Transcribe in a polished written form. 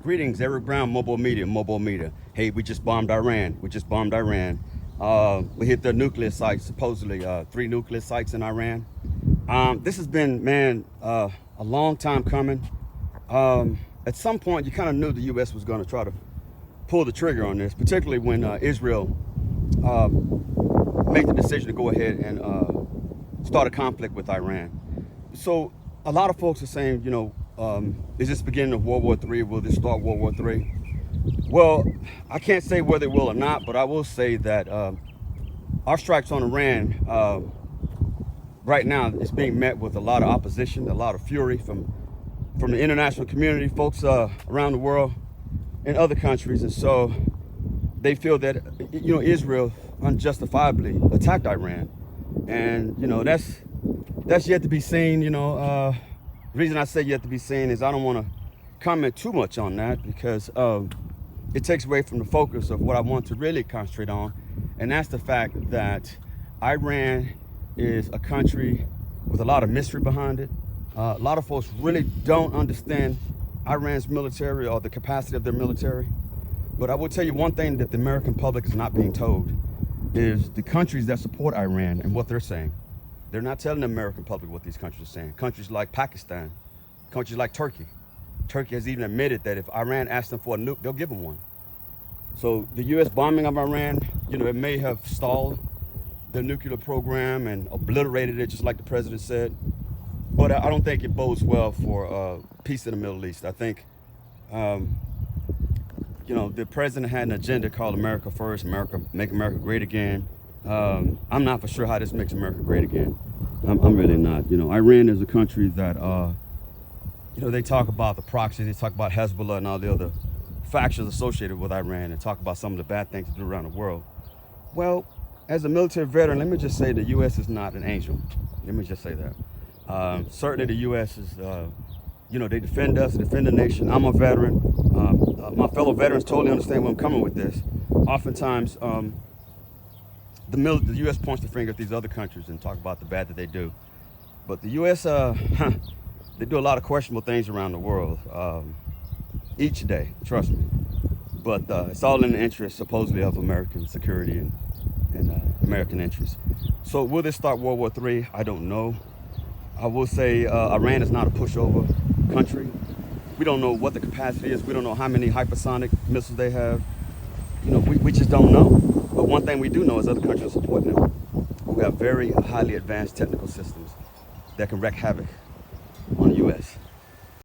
Greetings, Eric Brown, MOBO-Media, MOBO-Media. Hey, we just bombed Iran. We just bombed Iran. We hit the nuclear sites, supposedly 3 nuclear sites in Iran. This has been, man, a long time coming. At some point, you kind of knew the U.S. was going to try to pull the trigger on this, particularly when Israel made the decision to go ahead and start a conflict with Iran. So a lot of folks are saying, is this the beginning of World War III? Will this start World War III? Well, I can't say whether it will or not, but I will say that our strikes on Iran right now is being met with a lot of opposition, a lot of fury from the international community, folks around the world and other countries. And so they feel that, Israel unjustifiably attacked Iran. And, that's yet to be seen. The reason I say yet to be seen is I don't want to comment too much on that because it takes away from the focus of what I want to really concentrate on. And that's the fact that Iran is a country with a lot of mystery behind it. A lot of folks really don't understand Iran's military or the capacity of their military. But I will tell you one thing that the American public is not being told is the countries that support Iran and what they're saying. They're not telling the American public what these countries are saying. Countries like Pakistan, countries like Turkey. Turkey has even admitted that if Iran asks them for a nuke, they'll give them one. So the U.S. bombing of Iran, it may have stalled the nuclear program and obliterated it, just like the president said. But I don't think it bodes well for peace in the Middle East. I think, the president had an agenda called America First, Make America Great Again. I'm not for sure how this makes America great again. I'm really not. Iran is a country that, they talk about the proxy, they talk about Hezbollah and all the other factions associated with Iran and talk about some of the bad things to do around the world. Well, as a military veteran, let me just say the U.S. is not an angel. Let me just say that. Certainly the U.S. is, they defend us, they defend the nation. I'm a veteran. My fellow veterans totally understand where I'm coming with this. Oftentimes, the U.S. points the finger at these other countries and talk about the bad that they do. But the U.S., they do a lot of questionable things around the world each day, trust me. But it's all in the interest, supposedly, of American security and American interests. So will this start World War III? I don't know. I will say Iran is not a pushover country. We don't know what the capacity is. We don't know how many hypersonic missiles they have. We just don't know. But one thing we do know is other countries are supporting them. We have very highly advanced technical systems that can wreak havoc on the U.S.